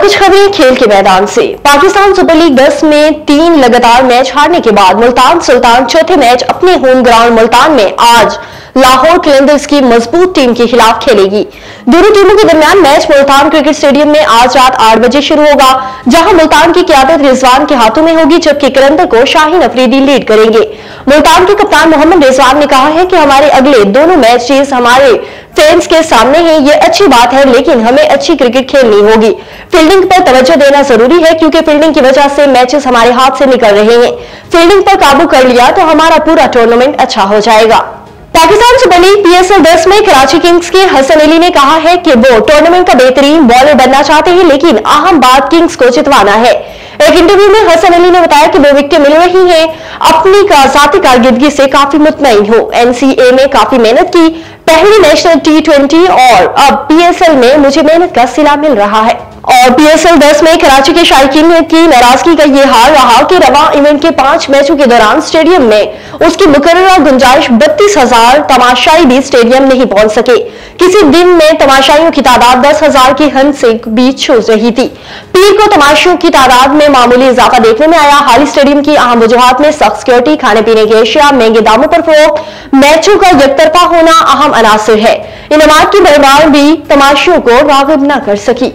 कुछ खबरें खेल के मैदान से। पाकिस्तान सुपर लीग 10 में 3 लगातार मैच हारने के बाद मुल्तान सुल्तान चौथे मैच अपने होम ग्राउंड मुल्तान में आज लाहौर कलंदर्स की मजबूत टीम के खिलाफ खेलेगी। दोनों टीमों के दरमियान मैच मुल्तान क्रिकेट स्टेडियम में आज रात 8 बजे शुरू होगा, जहां मुल्तान की क़यादत रिजवान के हाथों में होगी, जबकि कलंदर को शाहीन अफरीदी लीड करेंगे। मुल्तान के कप्तान मोहम्मद रिजवान ने कहा है कि हमारे अगले दोनों मैचेस हमारे फैंस के सामने है। ये अच्छी बात है, लेकिन हमें अच्छी क्रिकेट खेलनी होगी। फील्डिंग पर तवज्जो देना जरूरी है, क्योंकि फील्डिंग की वजह से मैचेस हमारे हाथ से निकल रहे हैं। फील्डिंग पर काबू कर लिया तो हमारा पूरा टूर्नामेंट अच्छा हो जाएगा। पाकिस्तान सुपर लीग PSL 10 में कराची किंग्स के हसन अली ने कहा है कि वो टूर्नामेंट का बेहतरीन बॉलर बनना चाहते हैं, लेकिन अहम बात किंग्स को जितवाना है। एक इंटरव्यू में हसन अली ने बताया कि वो विकेट मिल रही हैं, अपनी जाती कारकिर्दगी से काफी मुतमईन हो। NCA में काफी मेहनत की, पहली नेशनल T20 और अब PSL में मुझे मेहनत का सिला मिल रहा है। और PSL 10 में कराची के शायकीन की नाराजगी का ये हाल रहा कि रवां इवेंट के 5 मैचों के दौरान स्टेडियम में उसकी मुकर्ररा गुंजाइश 32,000 तमाशाई भी स्टेडियम नहीं पहुंच सके। किसी दिन में तमाशाइयों की तादाद 10,000 की हद से भी छू रही थी। पीर को तमाशियों की तादाद में मामूली इजाफा देखने में आया। हाल स्टेडियम की अहम वजूहात में सख्त सिक्योरिटी, खाने पीने की अशिया, महंगे दामों पर फरोख्त, मैचों का यकतरफा होना अहम अनासर है। इनामात की भरमार भी तमाशियों को राग़िब न कर सकी।